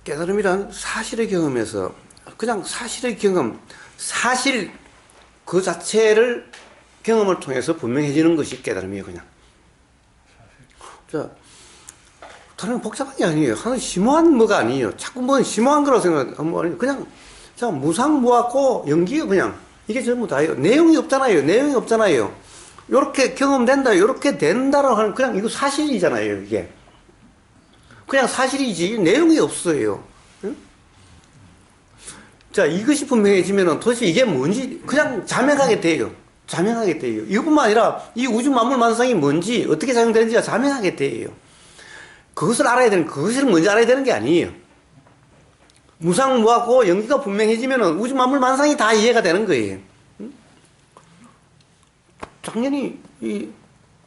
깨달음이란 사실의 경험에서 그냥 사실의 경험, 사실 그 자체를 경험을 통해서 분명해지는 것이 깨달음이에요, 그냥. 자, 다른 복잡한 게 아니에요. 하는 심오한 뭐가 아니에요. 자꾸 뭐 심오한 거라고 생각하면 그냥 자, 무상무하고 연기요, 그냥. 이게 전부 다예요. 내용이 없잖아요. 내용이 없잖아요. 요렇게 경험된다, 요렇게 된다라고 하는 그냥 이거 사실이잖아요, 이게. 그냥 사실이지 내용이 없어요. 응? 자, 이것이 분명해지면은 도대체 이게 뭔지 그냥 자명하게 돼요. 자명하게 돼요. 이것뿐만 아니라 이 우주 만물 만상이 뭔지 어떻게 작용되는지가 자명하게 돼요. 그것을 알아야 되는, 그것을 먼저 알아야 되는 게 아니에요. 무상무하고 연기가 분명해지면은 우주 만물 만상이 다 이해가 되는 거예요. 응? 당연히 이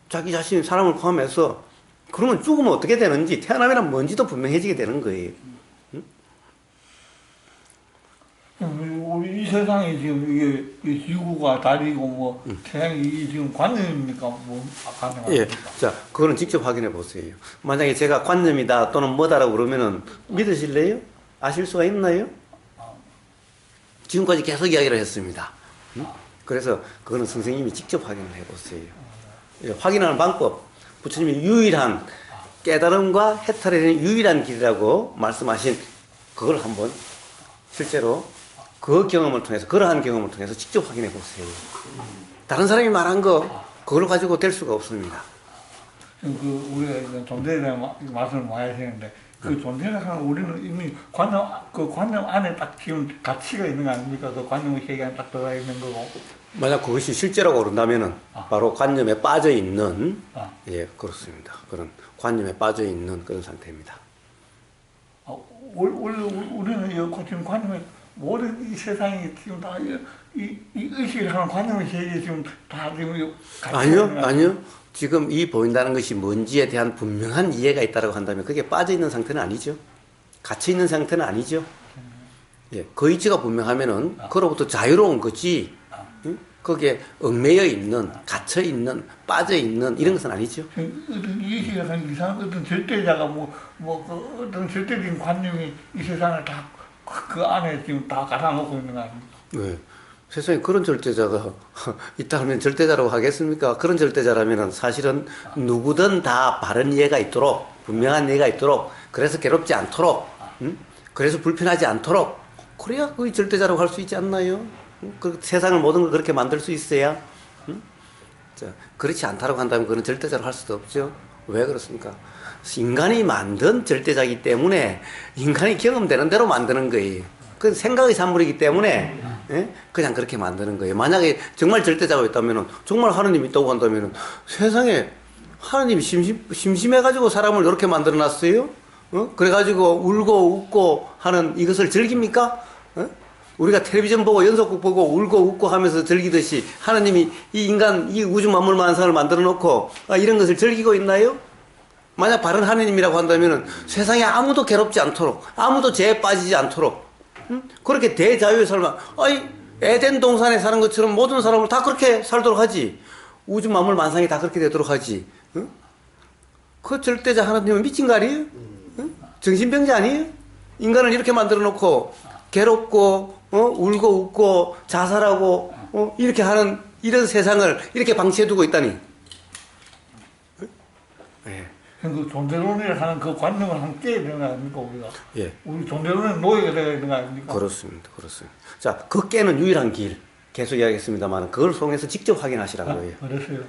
자기 자신 사람을 포함해서 그러면 죽으면 어떻게 되는지, 태어남이란 뭔지도 분명해지게 되는 거예요. 응? 우리 이 세상에 지금 이게 지구가 달이고 뭐 태양이 지금 관념입니까? 뭐 관념 예. 아닙니까? 자, 그거는 직접 확인해 보세요. 만약에 제가 관념이다 또는 뭐다라고 그러면은 믿으실래요? 아실 수가 있나요? 지금까지 계속 이야기를 했습니다. 응? 그래서 그거는 선생님이 직접 확인을 해 보세요. 예, 확인하는 방법. 부처님이 유일한 깨달음과 해탈의 유일한 길이라고 말씀하신 그걸 한번 실제로 그 경험을 통해서, 그러한 경험을 통해서 직접 확인해 보세요. 다른 사람이 말한 거 그걸 가지고 될 수가 없습니다. 그 우리가 존재에 대한 말씀을 많이 하시는데 그 존재라는 건 우리는 이미 관념, 그 관념 안에 딱 지금 가치가 있는 거 아닙니까? 그 관념의 세계에 딱 들어가 있는 거고. 만약 그것이 실제라고 그런다면은 바로 관념에 빠져 있는 예, 그렇습니다. 그런 관념에 빠져 있는 그런 상태입니다. 원래 우리는 지금 관념에 모든 이 세상이 지금 다 이 의식을 하는 관념의 세계에 지금 다 지금 아니요. 지금 이 보인다는 것이 뭔지에 대한 분명한 이해가 있다고 한다면 그게 빠져 있는 상태는 아니죠. 갇혀 있는 상태는 아니죠. 예, 그 이치가 분명하면은 그로부터 자유로운 거지. 응? 거기에 얽매여 있는, 갇혀 있는, 빠져 있는 이런 것은 아니죠. 어떤 의식을 하는 이상 어떤 절대자가 그 어떤 절대적인 관념이 이 세상을 다 그 안에 지금 다 가다놓고 있는 거 아닙니까? 네. 세상에 그런 절대자가 있다 하면 절대자라고 하겠습니까? 그런 절대자라면 사실은 누구든 다 바른 이해가 있도록, 분명한 이해가 있도록, 그래서 괴롭지 않도록, 그래서 불편하지 않도록, 그래야 거의 절대자라고 할 수 있지 않나요? 그 세상을 모든 걸 그렇게 만들 수 있어야. 자, 그렇지 않다고 한다면 그건 절대자로 할 수도 없죠. 왜 그렇습니까? 인간이 만든 절대자이기 때문에 인간이 경험되는 대로 만드는 거예요. 그건 생각의 산물이기 때문에 예? 그냥 그렇게 만드는 거예요. 만약에 정말 절대자가 있다면, 정말 하느님이 있다고 한다면 세상에 하느님이 심심해가지고 사람을 이렇게 만들어놨어요? 그래가지고 울고 웃고 하는 이것을 즐깁니까? 우리가 텔레비전 보고 연속극 보고 울고 웃고 하면서 즐기듯이 하느님이 이 인간, 이 우주 만물 만상을 만들어 놓고 이런 것을 즐기고 있나요? 만약 바른 하느님이라고 한다면 세상에 아무도 괴롭지 않도록, 아무도 죄에 빠지지 않도록, 그렇게 대자유의 삶을, 에덴 동산에 사는 것처럼 모든 사람을 다 그렇게 살도록 하지. 우주 만물 만상이 다 그렇게 되도록 하지. 그 절대자 하나님은 미친 거 아니에요? 정신병자 아니에요? 인간을 이렇게 만들어 놓고 괴롭고 울고 웃고 자살하고 이렇게 하는 이런 세상을 이렇게 방치해두고 있다니. 예. 그 존재론이라 하는 그 관념을 함께 되는 거 아닙니까, 우리가? 예. 우리 존재론의 노예가 되어 있는 거 아닙니까? 그렇습니다. 그렇습니다. 자, 그 깨는 유일한 길. 계속 이야기했습니다만, 그걸 통해서 직접 확인하시라고요. 그랬어요.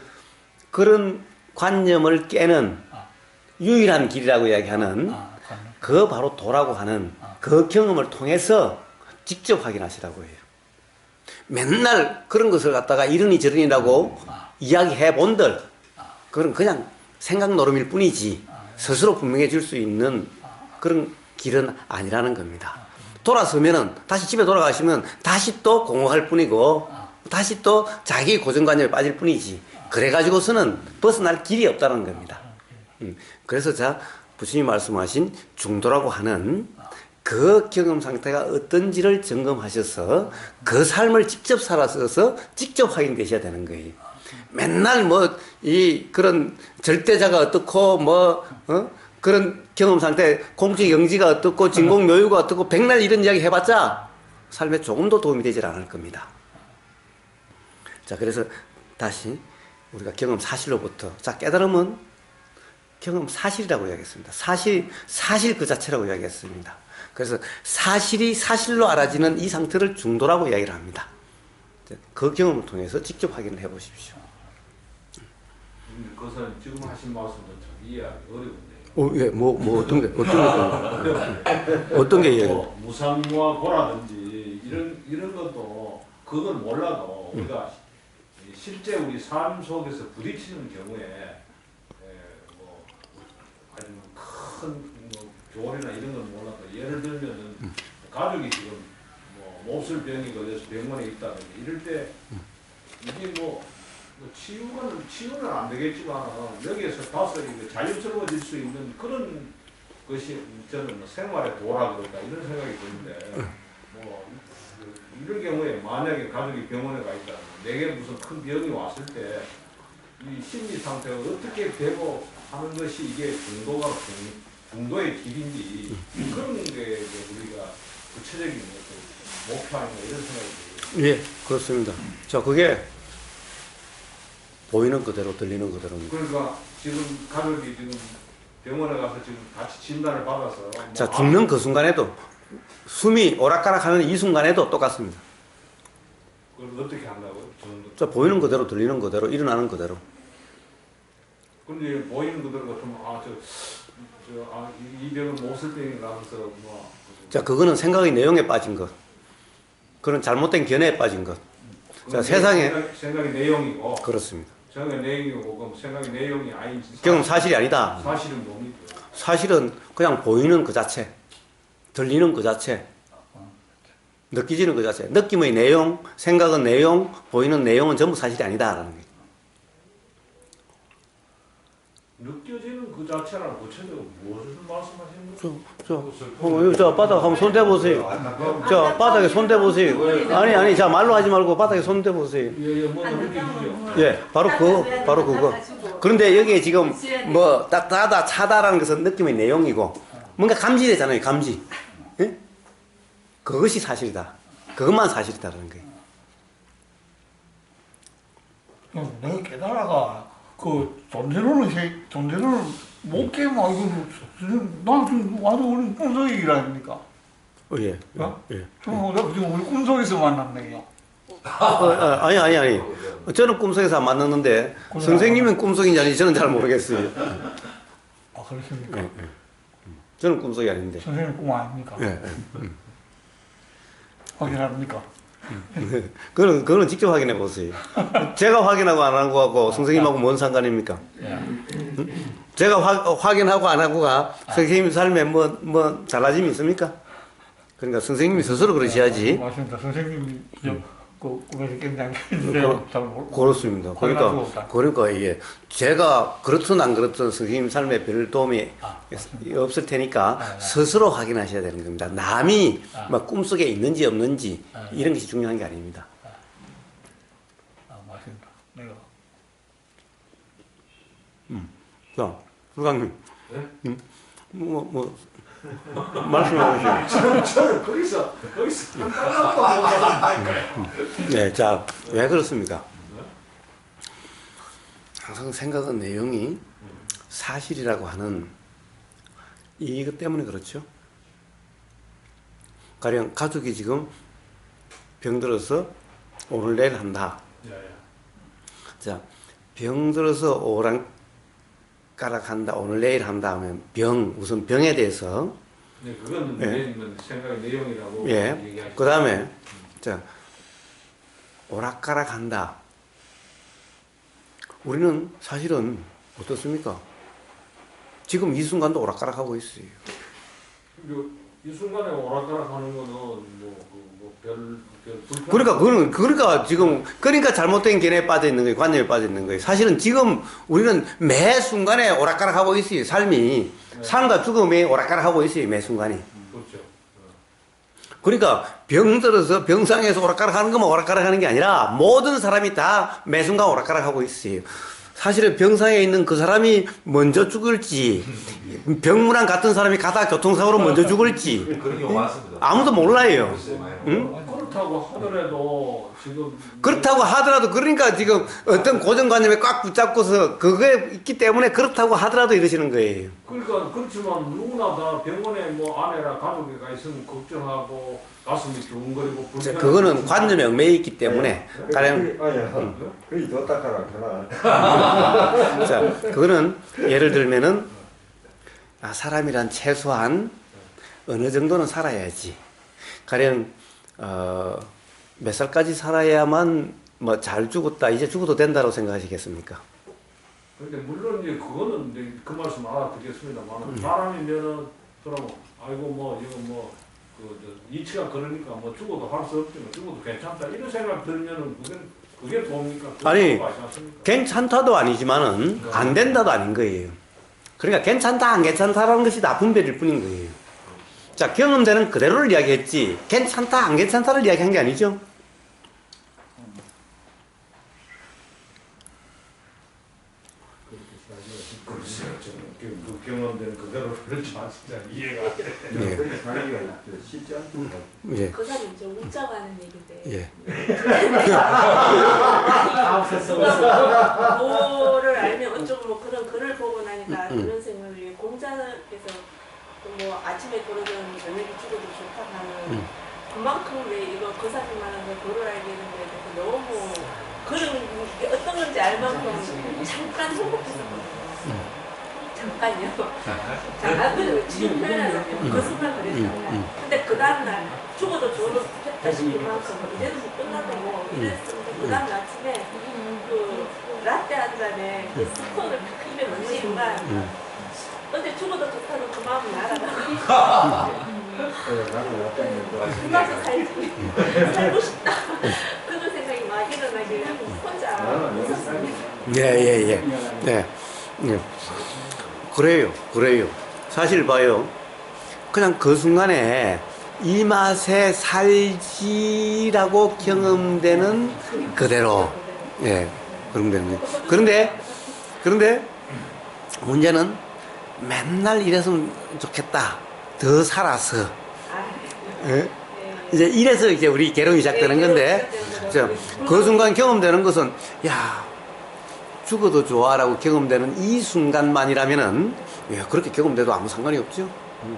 그런 관념을 깨는 유일한 길이라고 이야기하는 그 바로 도라고 하는 그 경험을 통해서 직접 확인하시라고 해요. 맨날 그런 것을 갖다가 이러니 저러니라고 이야기해 본들, 그건 그냥 생각 노름일 뿐이지 스스로 분명해질 수 있는 그런 길은 아니라는 겁니다. 돌아서면은 다시 집에 돌아가시면 다시 또 공허할 뿐이고 다시 또 자기 고정관념에 빠질 뿐이지 그래가지고서는 벗어날 길이 없다는 겁니다. 그래서 자 부처님이 말씀하신 중도라고 하는 그 경험 상태가 어떤지를 점검하셔서 그 삶을 직접 살아서 직접 확인되셔야 되는 거예요. 맨날 그런 절대자가 어떻고 그런 경험 상태, 공적 영지가 어떻고, 진공 묘유가 어떻고, 백날 이런 이야기 해봤자 삶에 조금도 도움이 되질 않을 겁니다. 자, 그래서 다시 우리가 경험 사실로부터, 자, 깨달음은 경험 사실이라고 이야기했습니다. 사실 그 자체라고 이야기했습니다. 그래서 사실이 사실로 알아지는 이 상태를 중도라고 이야기를 합니다. 그 경험을 통해서 직접 확인을 해 보십시오. 그것은 지금 하신 말씀은 참 이해하기 어려운데요. 예, 어떤 게 이해가? 무상과 보라든지 이런 것도 그걸 몰라도 우리가 실제 우리 삶 속에서 부딪히는 경우에 뭐 아주 큰뭐 교훈이나 이런 건 몰라도 예를 들면은 가족이 지금 뭐 몹쓸 병이 걸려서 병원에 있다든지 이럴 때 이게 뭐 치유는 안 되겠지만 여기에서 봐서 이거 자연스러워질 수 있는 그런 것이 저는 생활의 도라 그럴까 이런 생각이 드는데 뭐 이런 경우에 만약에 가족이 병원에 가 있다 내게 무슨 큰 병이 왔을 때 이 심리 상태가 어떻게 되고 하는 것이 이게 중도의 길인지 그런 게 우리가 구체적인 목표 아닌가 이런 생각이 들어요. 예, 그렇습니다. 자, 그게 보이는 그대로 들리는 그대로입니다. 그러니까 지금 가족이 지금 병원에 가서 지금 같이 진단을 받아서 자, 죽는 그 순간에도 숨이 오락가락하는 이 순간에도 똑같습니다. 그걸 어떻게 한다고요? 자, 보이는 그대로 들리는 그대로 일어나는 그대로. 근데 보이는 그대로가 이 병은 못쓸 병인가 하면서 뭐 자, 그거는 생각의 내용에 빠진 것. 그런 잘못된 견해에 빠진 것. 자, 세상에 생각의 내용이고 그렇습니다. 생각의 내용이고 그럼 생각의 내용이 아닌 경험 사실이 아니다. 사실은 뭡니까? 사실은 그냥 보이는 그 자체, 들리는 그 자체, 느끼지는 그 자체. 느낌의 내용, 생각은 내용, 보이는 내용은 전부 사실이 아니다라는 거예요. 느껴지는 그 자체라는 구체적으로 무엇을 말씀하시는 거죠? 저 바닥 한번 손 대보세요. 저 바닥에 손 대보세요. 아니, 자 말로 하지 말고 바닥에 손 대보세요. 뭐 느끼시죠? 예, 바로 그거. 그런데 여기에 지금 뭐 딱다다 차다라는 것은 느낌의 내용이고 뭔가 감지되잖아요, 감지. 예? 그것이 사실이다. 그것만 사실이다라는 거예요. 내가 깨달아가 그 존재로는 못 깨면 나 지금 와도 우리 꿈속이라니까. 예. 어? 예. 내가 지금 우리 꿈속에서 만났네요. 아니. 저는 꿈속에서 안 만났는데 선생님은 꿈속인지 아닌지 저는 잘 모르겠어요. 아, 그렇습니까? 예. 저는 꿈속이 아닌데. 선생님 꿈 아닙니까? 예. 확인합니까? 그거는 직접 확인해 보세요. 제가 확인하고 안 한 거하고 선생님하고 뭔 상관입니까? 예. 제가 확인하고 안 하고가 선생님 삶에 뭐 달라짐이 있습니까? 그러니까 선생님이 스스로 그러셔야지. 맞습니다. 선생님이 그 꿈에서 깬다는데요. 그렇습니다. 그러니까 이게 제가 그렇든 안 그렇든 선생님 삶에 별 도움이 없을 테니까 스스로 확인하셔야 되는 겁니다. 남이 막 꿈속에 있는지 없는지 이런 것이 중요한 게 아닙니다. 맞습니다. 내가. 자, 부장님. 네? 말씀해 보시죠. 저는 거기서 네, 자, 왜 그렇습니까? 항상 생각은 내용이 사실이라고 하는 이것 때문에 그렇죠. 가령 가족이 지금 병들어서 오늘 내일 한다. 자, 병들어서 오랑가락한다, 오늘 내일 한다 하면 우선 병에 대해서 네, 그건 생각의 내용이라고 예. 얘기하시죠. 그 다음에 자, 오락가락한다. 우리는 사실은 어떻습니까? 지금 이 순간도 오락가락하고 있어요. 이 순간에 오락가락하는 거는 별 그러니까 잘못된 견해에 빠져 있는 거예요. 관념에 빠져 있는 거예요. 사실은 지금 우리는 매 순간에 오락가락하고 있어요. 삶이 삶과 죽음이 오락가락하고 있어요. 매 순간이. 그렇죠. 그러니까 병들어서 병상에서 오락가락하는 것만 오락가락하는 게 아니라 모든 사람이 다 매 순간 오락가락하고 있어요. 사실은 병상에 있는 그 사람이 먼저 죽을지, 병문안 같은 사람이 가다 교통사고로 먼저 죽을지, 그런 경우 많습니다. 아무도 몰라요. 응? 그렇다고 하더라도 지금 그렇다고 하더라도, 그러니까 지금 어떤 고정관념에 꽉 붙잡고서 그게 있기 때문에 그렇다고 하더라도 이러시는 거예요. 그러니까 그렇지만 누구나 다 병원에 뭐 아내라 가족이가 있으면 걱정하고 가슴이 두근거리고 자, 불편하고 그거는 관념에 얽매여 있기 때문에, 가령, 그게 더 닦아라. 자, 그거는 예를 들면은, 아, 사람이란 최소한 어느 정도는 살아야지. 가령, 몇 살까지 살아야만 뭐 잘 죽었다, 이제 죽어도 된다고 생각하시겠습니까? 근데 물론 이제 그거는 이제 그 말씀 알아듣겠습니다만 사람이면은 그럼 아이고 뭐 이거 뭐 그 이치가 그러니까 뭐 죽어도 할 수 없지만 죽어도 괜찮다 이런 생각 들면은 그게 뭡니까? 아니, 그거 아니지 않습니까? 괜찮다도 아니지만은 안 된다도 아닌 거예요. 그러니까 괜찮다 안 괜찮다라는 것이 다 분별일 뿐인 거예요. 자, 경험되는 그대로를 이야기했지 괜찮다 안 괜찮다를 이야기한 게 아니죠. 글쎄요, 저는 그 경험된 그대로 그렇지만 진짜 이해가 안 돼. 예. 자기가 쉽지 않습니다. 예. 그 사람이 이제 웃자고 하는 얘기인데. 예. 뭐를 알면 어쩌고 뭐 그런 글을 보고 나니까 그런 생각을 위해 공자께서 뭐 아침에 그러던 저녁에 죽어도 좋다 하는 그만큼 왜 이거 그 사람만한 걸 글을 알게 되는 거에 대해서 너무 그런 게 어떤 건지 알 만큼 잠깐 행복했었거든요. 잠깐요. 잠깐 지금 표현하자면 그 순간 그랬잖아요. 근데 그 다음날 죽어도 좋겠다 싶을 만큼 이제는 뭐 끝나도 뭐 이랬었는데 그 다음 아침에 그 라떼 한 잔에 그 스콘을 입에 넣는 순간 어제 죽어도 좋다는 그 마음이 날아가고 그 맛에 살고 싶다 그런 생각이 막 일어나길래 혼자 웃었습니다. 예. 예. 그래요. 사실 봐요. 그냥 그 순간에 이 맛에 살지라고 경험되는 그대로, 예, 경험되는 거. 그런데 문제는 맨날 이랬으면 좋겠다. 더 살아서. 예? 이제 이래서 이제 우리 괴로움이 시작되는 건데, 그 순간 경험되는 것은, 야, 죽어도 좋아라고 경험되는 이 순간만이라면은, 예, 그렇게 경험돼도 아무 상관이 없죠. 아무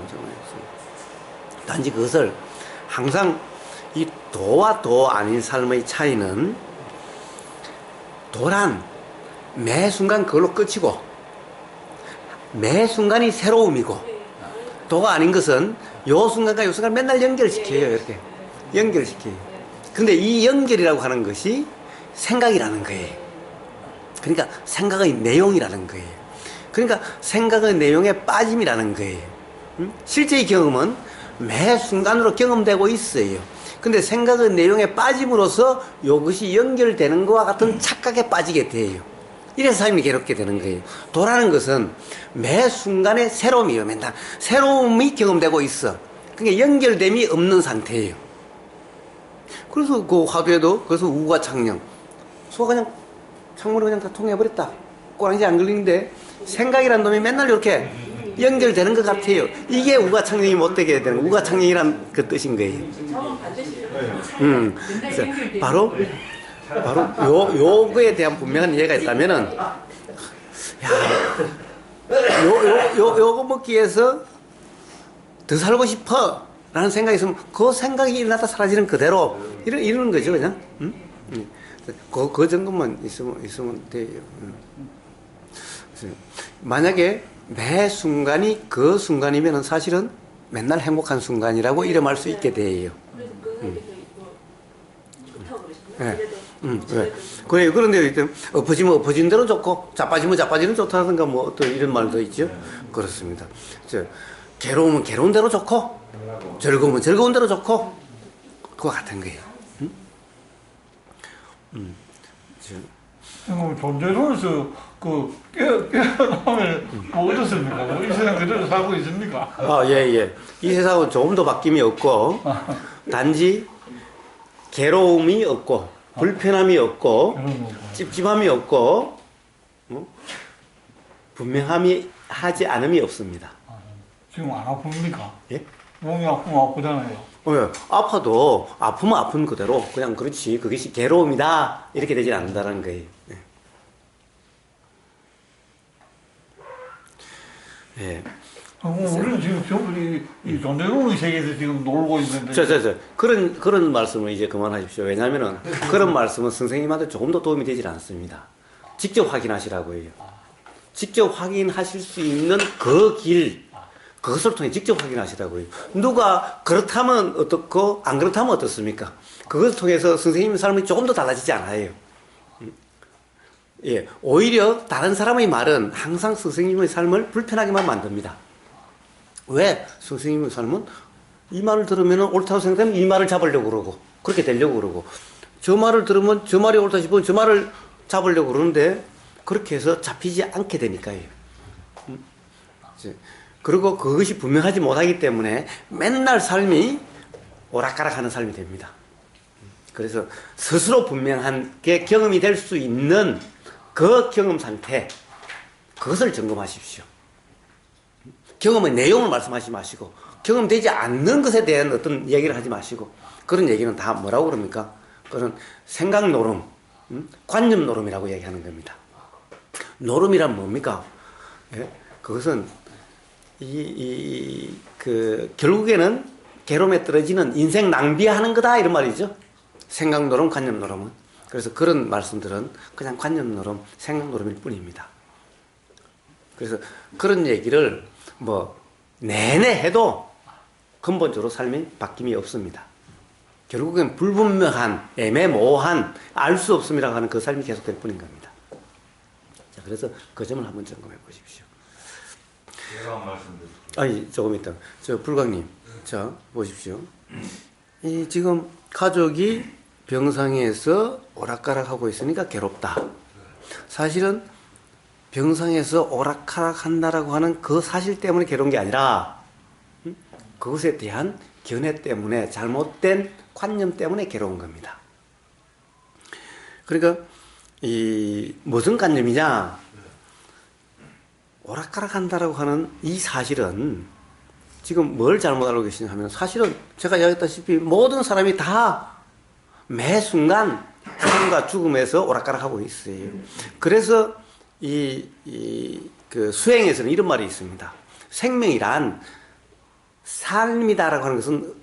상관이 없어요. 단지 그것을 항상 이 도와 도 아닌 삶의 차이는, 도란 매 순간 그걸로 끝이고, 매 순간이 새로움이고, 도가 아닌 것은 요 순간과 요 순간 맨날 연결시켜요. 이렇게 연결시켜요. 근데 이 연결이라고 하는 것이 생각이라는 거예요. 그러니까 생각의 내용이라는 거예요. 그러니까 생각의 내용의 빠짐이라는 거예요. 실제의 경험은 매 순간으로 경험되고 있어요. 근데 생각의 내용에 빠짐으로써 이것이 연결되는 것과 같은 착각에 빠지게 돼요. 이래서 삶이 괴롭게 되는 거예요. 도라는 것은 매 순간에 새로움이에요. 맨날 새로움이 경험되고 있어. 그러니까 연결됨이 없는 상태예요. 그래서 그 화두에도 그래서 우가 창녕, 수가 그냥 창문을 그냥 다 통해버렸다. 꼬랑지 안 걸리는데 생각이란 놈이 맨날 이렇게 연결되는 것 같아요. 이게 우가 창녕이 못되게 되는 우가 창녕이란 그 뜻인 거예요. 그래서 바로 요거에 대한 분명한 이해가 있다면은, 야, 요거 먹기 위해서 더 살고 싶어 라는 생각이 있으면 그 생각이 일어나다 사라지는 그대로 이러는 거죠, 그냥. 그 정도만 있으면 돼요. 만약에 매 순간이 그 순간이면은 사실은 맨날 행복한 순간이라고 이름할 수 있게 돼요. 그래요. 그런데 엎어지면 엎어진 대로 좋고 자빠지면 자빠지는 좋다든가 뭐 또 이런 말도 있죠. 그렇습니다. 괴로우면 괴로운 대로 좋고 즐거우면 즐거운 대로 좋고 그와 같은 거예요. 그럼 존재론에서 그 깨어남을 뭐 얻었습니까? 뭐 이 세상 그대로 살고 있습니까? 예. 이 세상은 조금 더 바뀜이 없고 단지 괴로움이 없고 불편함이 없고 그런 거고. 찝찝함이 없고 분명함이 하지 않음이 없습니다. 지금 안 아픕니까? 예? 몸이 아프면 아프잖아요. 아파도 아프면 아픈 그대로 그냥 그렇지 그것이 괴로움이다 이렇게 되지 않는다는 거예요. 예. 예. 우리는 지금 전부 이 존재론의 세계에서 지금 놀고 있는데. 그런 말씀을 이제 그만하십시오. 왜냐하면은 그런 말씀은 선생님한테 조금도 도움이 되질 않습니다. 직접 확인하시라고 해요. 직접 확인하실 수 있는 그 길, 그것을 통해 직접 확인하시라고 해요. 누가 그렇다면 어떻고 안 그렇다면 어떻습니까? 그것을 통해서 선생님의 삶이 조금 더 달라지지 않아요. 예, 오히려 다른 사람의 말은 항상 선생님의 삶을 불편하게만 만듭니다. 왜? 선생님의 삶은 이 말을 들으면 옳다고 생각하면 이 말을 잡으려고 그러고 그렇게 되려고 그러고 저 말을 들으면 저 말이 옳다 싶으면 저 말을 잡으려고 그러는데 그렇게 해서 잡히지 않게 되니까요. 그리고 그것이 분명하지 못하기 때문에 맨날 삶이 오락가락하는 삶이 됩니다. 그래서 스스로 분명한 게 경험이 될 수 있는 그 경험 상태, 그것을 점검하십시오. 경험의 내용을 말씀하지 마시고 경험되지 않는 것에 대한 어떤 얘기를 하지 마시고 그런 얘기는 다 뭐라고 그럽니까? 그건 생각 노름, 관념 노름이라고 얘기하는 겁니다. 노름이란 뭡니까? 예? 그것은 결국에는 괴로움에 떨어지는 인생 낭비하는 거다 이런 말이죠. 생각 노름, 관념 노름은. 그래서 그런 말씀들은 그냥 관념 노름, 생각 노름일 뿐입니다. 그래서 그런 얘기를 내내 해도 근본적으로 삶이 바뀜이 없습니다. 결국엔 불분명한, 애매모호한, 알 수 없음이라고 하는 그 삶이 계속될 뿐인 겁니다. 자, 그래서 그 점을 한번 점검해 보십시오. 제가 한 말씀 드릴게요. 아니, 조금 있다. 불광님, 자, 보십시오. 지금 가족이 병상에서 오락가락하고 있으니까 괴롭다. 사실은 병상에서 오락가락 한다라고 하는 그 사실 때문에 괴로운 게 아니라 그것에 대한 견해 때문에 잘못된 관념 때문에 괴로운 겁니다. 그러니까 무슨 관념이냐? 오락가락 한다라고 하는 이 사실은 지금 뭘 잘못 알고 계시냐 하면 사실은 제가 이야기했다시피 모든 사람이 다 매 순간 삶과 죽음에서 오락가락하고 있어요. 그래서 그 수행에서는 이런 말이 있습니다. 생명이란 삶이다라고 하는 것은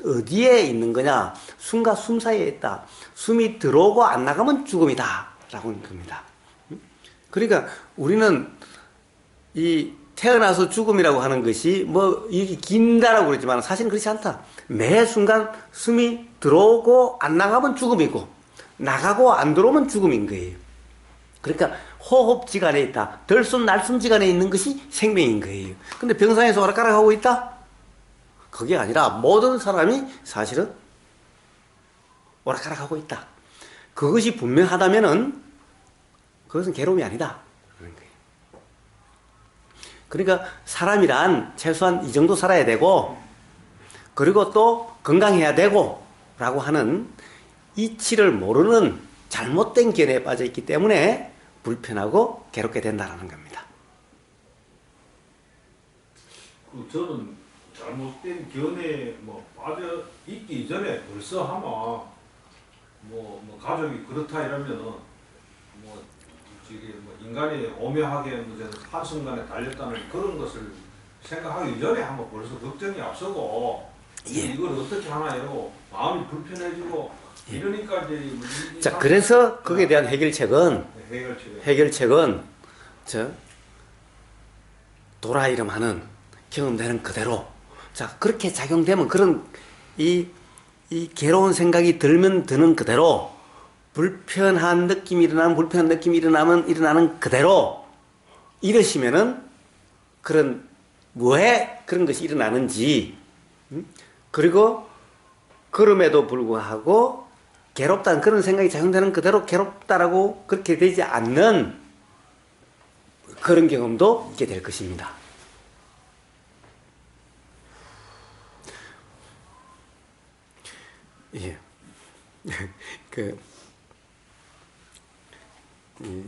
어디에 있는 거냐? 숨과 숨 사이에 있다. 숨이 들어오고 안 나가면 죽음이다. 라고 하는 겁니다. 그러니까 우리는 태어나서 죽음이라고 하는 것이 이게 긴다라고 그러지만 사실은 그렇지 않다. 매 순간 숨이 들어오고 안 나가면 죽음이고 나가고 안 들어오면 죽음인 거예요. 그러니까 호흡지간에 있다. 들숨 날숨지간에 있는 것이 생명인 거예요. 근데 병상에서 오락가락하고 있다? 그게 아니라 모든 사람이 사실은 오락가락하고 있다. 그것이 분명하다면은 그것은 괴로움이 아니다. 그러니까 사람이란 최소한 이 정도 살아야 되고 그리고 또 건강해야 되고 라고 하는 이치를 모르는 잘못된 견해에 빠져 있기 때문에 불편하고 괴롭게 된다는 겁니다. 저는 잘못된 견해에 빠져 있기 이전에 벌써 하면 가족이 그렇다 이러면은 인간이 오묘하게 한순간에 달렸다는 그런 것을 생각하기 전에 한번 벌써 걱정이 앞서고 이걸 어떻게 하나 이러고 마음이 불편해지고 이러니까 이제 자, 그래서 거기에 대한 해결책은 도라이름하는 경험되는 그대로 자 그렇게 작용되면 그런 이 괴로운 생각이 들면 드는 그대로 불편한 느낌이 일어나면 일어나는 그대로 이러시면은 왜 그런 것이 일어나는지 그리고 그럼에도 불구하고 괴롭다는 그런 생각이 작용되는 그대로 괴롭다라고 그렇게 되지 않는 그런 경험도 있게 될 것입니다. 예. 이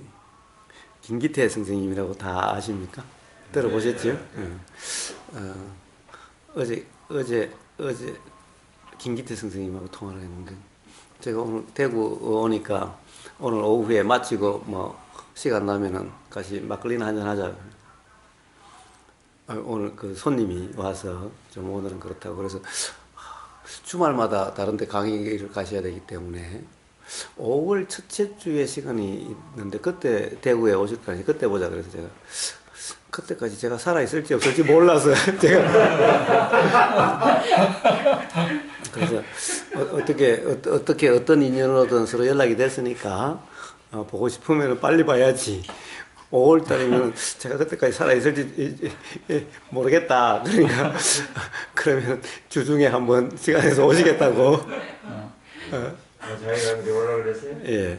김기태 선생님이라고 다 아십니까? 들어보셨죠? 어제 김기태 선생님하고 통화를 했는데 제가 오늘 대구 오니까 오늘 오후에 마치고 뭐 시간 나면은 같이 막걸리나 한잔 하자. 오늘 그 손님이 와서 좀 오늘은 그렇다고 그래서 주말마다 다른 데 강의를 가셔야 되기 때문에 5월 첫째 주에 시간이 있는데 그때 대구에 오실 거 아니에요. 그때 보자 그래서 제가 그때까지 제가 살아있을지 없을지 몰라서 제가 그래서 어떻게 어떤 인연으로든 서로 연락이 됐으니까 보고 싶으면 빨리 봐야지. 5월 달이면 제가 그때까지 살아있을지 모르겠다. 그러니까 그러면 주중에 한번 시간에서 오시겠다고. 자기가 근데 오라고 그랬어요? 예.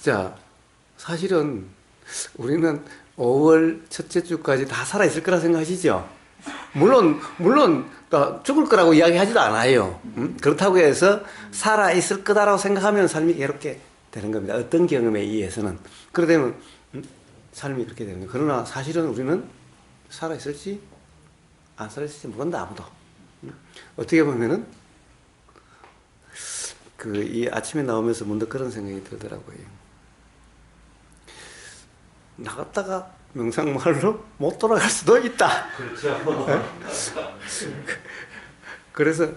자, 사실은 우리는 5월 첫째 주까지 다 살아있을 거라 생각하시죠? 물론, 죽을 거라고 이야기하지도 않아요. 그렇다고 해서 살아있을 거다라고 생각하면 삶이 괴롭게 되는 겁니다. 어떤 경험에 의해서는. 그러다 보면, 삶이 그렇게 되는 거예요. 그러나 사실은 우리는 살아있을지, 안 살아있을지 모른다, 아무도. 어떻게 보면은, 이 아침에 나오면서 문득 그런 생각이 들더라고요. 나갔다가 명상마을로 못 돌아갈 수도 있다. 그렇죠. 그래서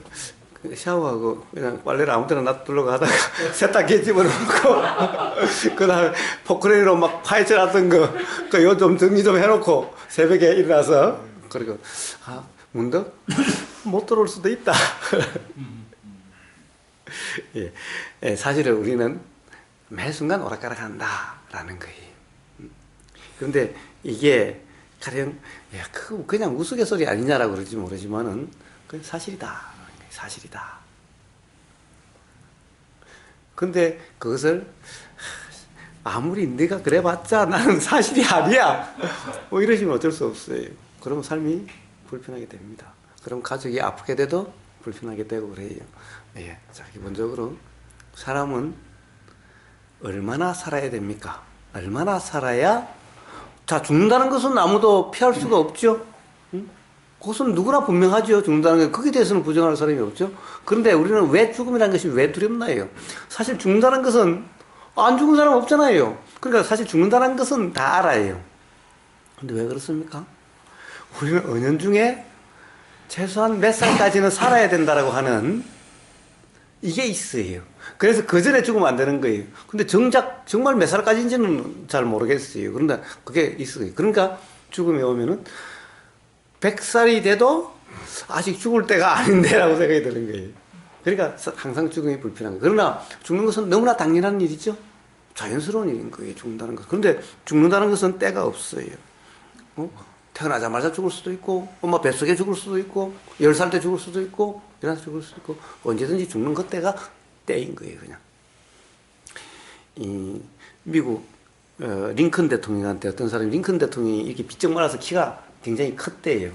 샤워하고 그냥 빨래를 아무 데나 놔두려고 하다가 세탁기에 집어넣고 그 다음에 포크레인으로 막 파헤쳐놨던 거 요 좀 정리 좀 해놓고 새벽에 일어나서 그리고 문득 못 들어올 수도 있다. 예, 사실은 우리는 매 순간 오락가락한다라는 거예요. 그런데 이게 가령 그냥 우스갯소리 아니냐라고 그러지 모르지만은 그건 사실이다. 사실이다. 근데 그것을 아무리 네가 그래봤자 나는 사실이 아니야. 뭐 이러시면 어쩔 수 없어요. 그러면 삶이 불편하게 됩니다. 그럼 가족이 아프게 돼도 불편하게 되고 그래요. 예. 자, 기본적으로 사람은 얼마나 살아야 됩니까? 얼마나 살아야 자, 죽는다는 것은 아무도 피할 수가 없죠. 응? 그것은 누구나 분명하죠. 죽는다는 게. 거기에 대해서는 부정할 사람이 없죠. 그런데 우리는 왜 죽음이라는 것이 왜 두렵나요? 사실 죽는다는 것은 안 죽은 사람 없잖아요. 그러니까 사실 죽는다는 것은 다 알아요. 근데 왜 그렇습니까? 우리는 은연중에 최소한 몇 살까지는 살아야 된다라고 하는 이게 있어요. 그래서 그 전에 죽으면 안 되는 거예요. 근데 정말 몇 살까지인지는 잘 모르겠어요. 그런데 그게 있어요. 그러니까 죽음이 오면은 100살이 돼도 아직 죽을 때가 아닌데라고 생각이 드는 거예요. 그러니까 항상 죽음이 불편한 거예요. 그러나 죽는 것은 너무나 당연한 일이죠. 자연스러운 일인 거예요. 죽는다는 것. 그런데 죽는다는 것은 때가 없어요. 태어나자마자 죽을 수도 있고, 엄마 뱃속에 죽을 수도 있고, 10살 때 죽을 수도 있고, 11살 죽을 수도 있고, 언제든지 죽는 것 때가 때인 거예요, 그냥. 미국, 링컨 대통령한테 어떤 사람이 링컨 대통령이 이렇게 비쩍 말라서 키가 굉장히 컸대요.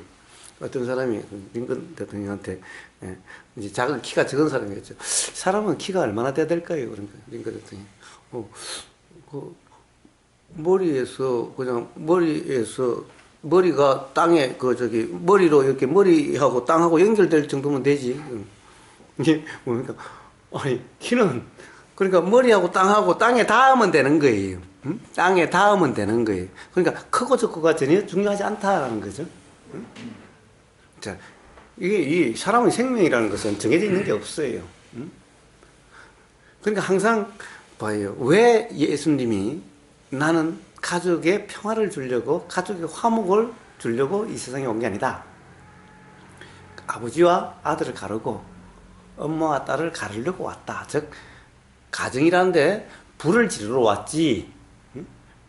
어떤 사람이 링컨 대통령한테, 이제 키가 작은 사람이었죠. 사람은 키가 얼마나 돼야 될까요? 그러니까, 링컨 대통령이. 머리가 땅에, 머리로 이렇게 머리하고 땅하고 연결될 정도면 되지. 이게 뭡니까? 아니, 키는, 그러니까 머리하고 땅하고 땅에 닿으면 되는 거예요. 응? 땅에 닿으면 되는 거예요. 그러니까 크고 적고가 전혀 중요하지 않다라는 거죠. 응? 자, 이 사람의 생명이라는 것은 정해져 있는 게 없어요. 응? 그러니까 항상 봐요. 왜 예수님이 나는 가족의 평화를 주려고, 가족의 화목을 주려고 이 세상에 온 게 아니다. 아버지와 아들을 가르고 엄마와 딸을 가르려고 왔다. 즉 가정이라는데 불을 지르러 왔지,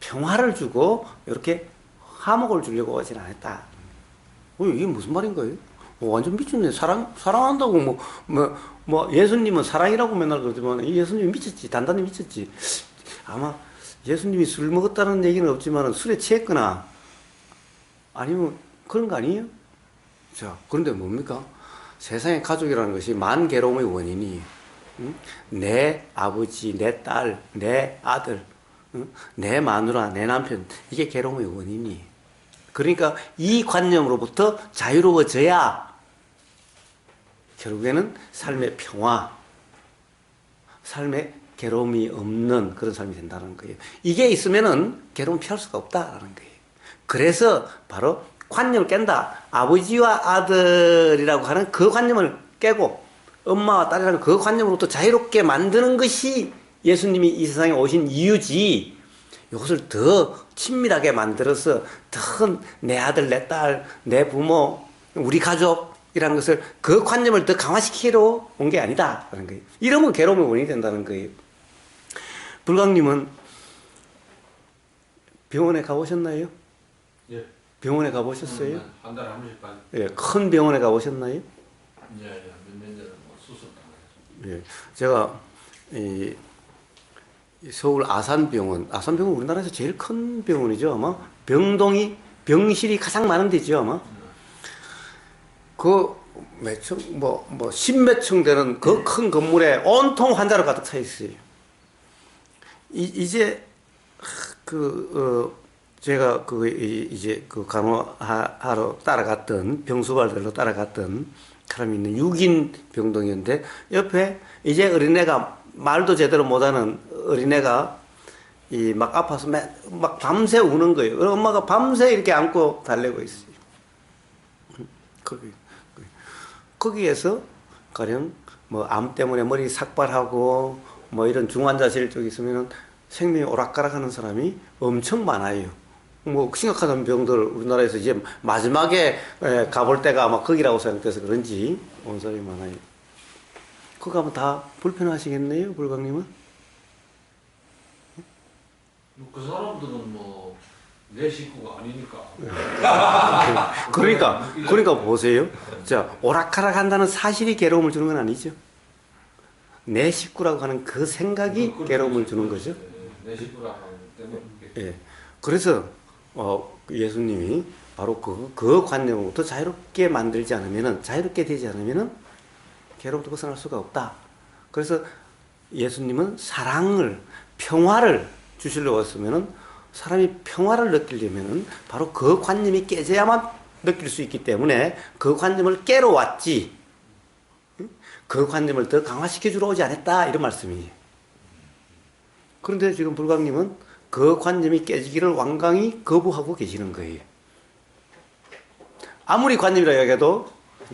평화를 주고 이렇게 화목을 주려고 오진 않았다. 이게 무슨 말인 거예요? 완전 미쳤네. 사랑한다고 예수님은 사랑이라고 맨날 그러지만 이 예수님이 미쳤지. 단단히 미쳤지. 아마 예수님이 술 먹었다는 얘기는 없지만 술에 취했거나 아니면 그런 거 아니에요? 자, 그런데 뭡니까? 세상의 가족이라는 것이 만 괴로움의 원인이 내 아버지, 내 딸, 내 아들, 내 마누라, 내 남편, 이게 괴로움의 원인이에요. 그러니까 이 관념으로부터 자유로워져야 결국에는 삶의 평화, 삶의 괴로움이 없는 그런 삶이 된다는 거예요. 이게 있으면은 괴로움 피할 수가 없다라는 거예요. 그래서 바로 관념을 깬다. 아버지와 아들이라고 하는 그 관념을 깨고 엄마와 딸이라는 그 관념으로부터 자유롭게 만드는 것이 예수님이 이 세상에 오신 이유지. 이것을 더 친밀하게 만들어서 더 내 아들, 내 딸, 내 부모, 우리 가족이라는 것을 그 관념을 더 강화시키러 온 게 아니다라는 거예요. 이러면 괴로움의 원인이 된다는 거예요. 불광님은 병원에 가보셨나요? 예. 병원에 가보셨어요? 한 달에 한 번씩 가요. 예, 큰 병원에 가보셨나요? 예, 몇 년 전에 뭐 수술 당해서. 예, 제가 이 서울 아산병원 우리나라에서 제일 큰 병원이죠, 아마. 병실이 가장 많은 데죠, 아마. 그 몇 층, 십몇 층 되는 그 큰 건물에 온통 환자로 가득 차 있어요. 이제 제가 이제 간호하러 따라갔던 병수발들로 따라갔던 사람이 있는 6인 병동이었는데 옆에 이제 어린애가 말도 제대로 못하는 어린애가 막 아파서 막 밤새 우는 거예요. 그래서 엄마가 밤새 이렇게 안고 달래고 있어요. 거기에서 가령 뭐 암 때문에 머리 삭발하고 뭐 이런 중환자실 쪽에 있으면은 생명이 오락가락하는 사람이 엄청 많아요. 뭐 심각한 병들 우리나라에서 이제 마지막에 가볼 때가 아마 거기라고 생각돼서 그런지 온 사람이 많아요. 그거 가면 다 불편하시겠네요, 불광님은? 그 사람들은 뭐 내 식구가 아니니까. 그러니까 보세요. 자, 오락가락한다는 사실이 괴로움을 주는 건 아니죠. 내 식구라고 하는 그 생각이 괴로움을 주는 거죠. 내 식구라고 하는 때문에. 예. 그래서 예수님이 바로 그 관념부터 자유롭게 만들지 않으면은, 자유롭게 되지 않으면은 괴로움도 벗어날 수가 없다. 그래서 예수님은 사랑을, 평화를 주시려고 했으면은, 사람이 평화를 느끼려면은 바로 그 관념이 깨져야만 느낄 수 있기 때문에 그 관념을 깨러 왔지, 그 관념을 더 강화시켜 주러 오지 않았다, 이런 말씀이에요. 그런데 지금 불광님은 그 관념이 깨지기를 완강히 거부하고 계시는 거예요. 아무리 관념이라 해도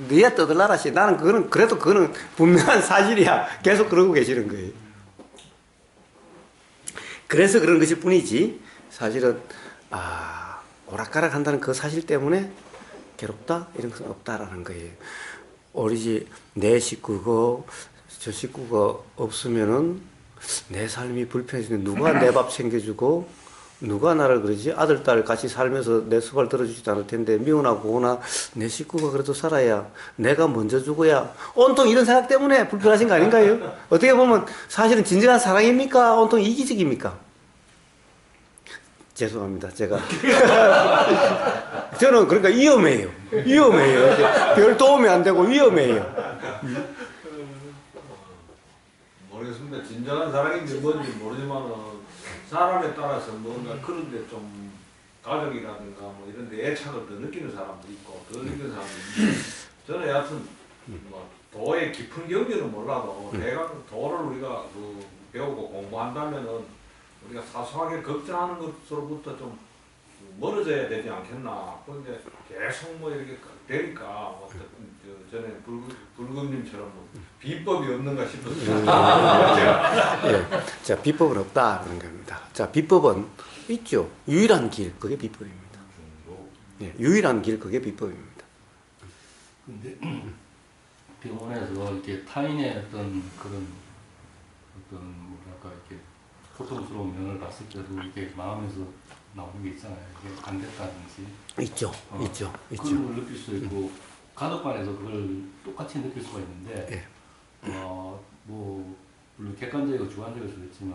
네가 떠들라라 씨, 나는 그래도 그거는 분명한 사실이야, 계속 그러고 계시는 거예요. 그래서 그런 것일 뿐이지 사실은 오락가락 한다는 그 사실 때문에 괴롭다 이런 것은 없다라는 거예요. 오로지 내 식구고 저 식구가 없으면은 내 삶이 불편해지는, 누가 내 밥 챙겨주고 누가 나를 그러지, 아들 딸 같이 살면서 내 수발 들어주지도 않을 텐데 미우나 고우나 내 식구가 그래도 살아야, 내가 먼저 죽어야, 온통 이런 생각 때문에 불편하신 거 아닌가요? 어떻게 보면 사실은 진정한 사랑입니까? 온통 이기적입니까? 죄송합니다. 제가 저는 그러니까 위험해요. 별 도움이 안 되고 위험해요. 모르겠습니다. 진정한 사랑인지 뭔지 모르지만은 사람에 따라서 뭔가 그런데 좀 가족이라든가 뭐 이런 데 애착을 더 느끼는 사람도 있고 더 느끼는 사람도 있고, 저는 여하튼 뭐 도의 깊은 경지는 몰라도 대강 도를 우리가 배우고 공부한다면은 우리가 사소하게 걱정하는 것으로부터 좀 멀어져야 되지 않겠나. 그런데 계속 뭐 이렇게 되니까 뭐 전에 불금님처럼 뭐 비법이 없는가 싶었어요. 예. 자, 비법은 없다 그런 겁니다. 자, 비법은 있죠. 유일한 길, 그게 비법입니다. 예, 유일한 길, 그게 비법입니다. 근데 병원에서 이렇게 타인의 어떤 뭐랄까 이렇게 고통스러운 면을 봤을 때도 이렇게 마음에서 나오는 게 있잖아요. 이게 안 됐다든지. 있죠. 그걸 느낄 수 있고 가족 간에서 그걸 똑같이 느낄 수가 있는데, 뭐 물론 객관적이고 주관적일 수도 있지만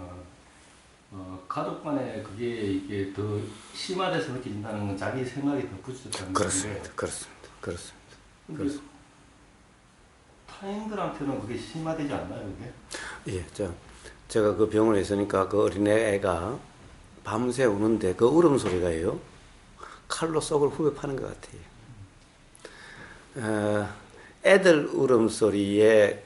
가족 간에 이게 더 심화돼서 느껴진다는 건 자기 생각이 더 부딪혔다는 건데. 그렇습니다. 타인들한테는 그게 심화되지 않나요, 그게? 예, 제가 그 병원에 있으니까 그 어린애가 밤새 우는데 그 울음소리가요, 칼로 속을 후벼 파는 것 같아요. 애들 울음소리에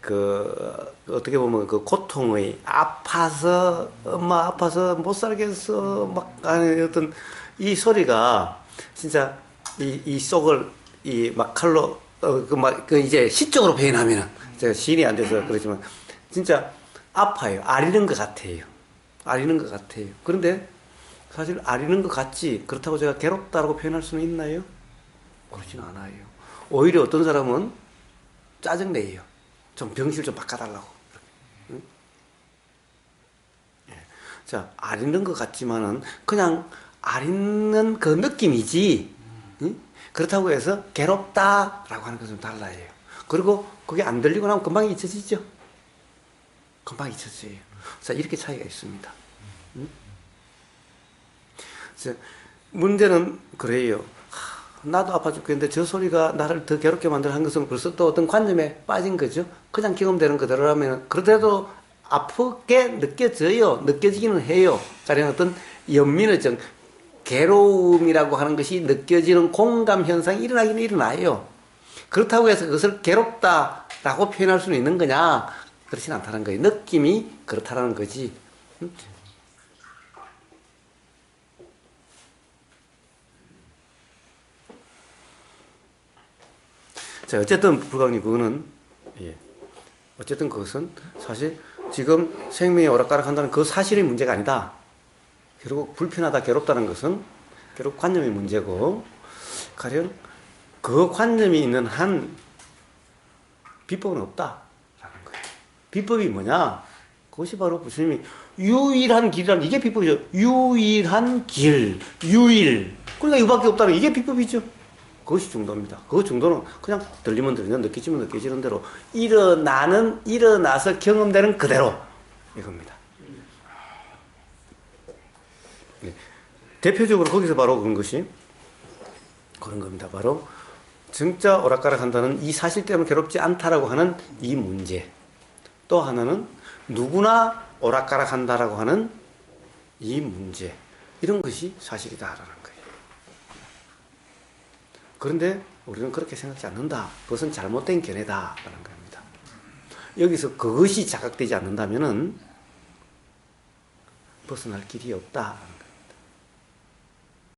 어떻게 보면 그 고통의 아파서, 엄마 아파서 못 살겠어, 막, 아니, 어떤 이 소리가 진짜 이 속을 막 칼로, 이제 시적으로 표현하면은, 제가 시인이 안 돼서 그렇지만, 진짜 아파요. 아리는 것 같아요. 아리는 것 같아요. 그런데 사실 아리는 것 같지, 그렇다고 제가 괴롭다라고 표현할 수는 있나요? 그렇진 않아요. 오히려 어떤 사람은 짜증내요. 좀 병실 좀 바꿔달라고. 응? 예. 자, 아리는 것 같지만은 그냥 아리는 그 느낌이지, 응? 그렇다고 해서 괴롭다라고 하는 것은 달라요. 그리고 그게 안 들리고 나면 금방 잊혀지죠. 금방 잊혀져요. 자, 이렇게 차이가 있습니다. 응? 자, 문제는 그래요. 나도 아파 죽겠는데 저 소리가 나를 더 괴롭게 만들어 한 것은 벌써 또 어떤 관념에 빠진 거죠. 그냥 경험되는 그대로라면 그래도 아프게 느껴져요. 느껴지기는 해요. 가령 어떤 연민의 괴로움이라고 하는 것이 느껴지는 공감 현상이 일어나기는 일어나요. 그렇다고 해서 그것을 괴롭다라고 표현할 수는 있는 거냐? 그렇진 않다는 거예요. 느낌이 그렇다는 거지. 자, 어쨌든 불가님 그거는, 예, 어쨌든 그것은 사실 지금 생명이 오락가락한다는 그 사실의 문제가 아니다. 결국 불편하다, 괴롭다는 것은 결국 관념의 문제고, 가령 그 관념이 있는 한 비법은 없다라는 거예요. 비법이 뭐냐? 그것이 바로 부처님이 유일한 길이라는, 이게 비법이죠. 유일한 길, 유일. 그러니까 이거밖에 없다는, 이게 비법이죠. 그것이 중도입니다. 그 중도는 그냥 들리면 들리는, 느끼지면 느껴지는 대로, 일어나서 경험되는 그대로, 이겁니다. 네. 대표적으로 거기서 바로 그런 겁니다. 바로 진짜 오락가락 한다는 이 사실 때문에 괴롭지 않다라고 하는 이 문제. 또 하나는 누구나 오락가락 한다라고 하는 이 문제. 이런 것이 사실이다라는 거예요. 그런데 우리는 그렇게 생각지 않는다. 그것은 잘못된 견해다라는 겁니다. 여기서 그것이 자각되지 않는다면은 벗어날 길이 없다.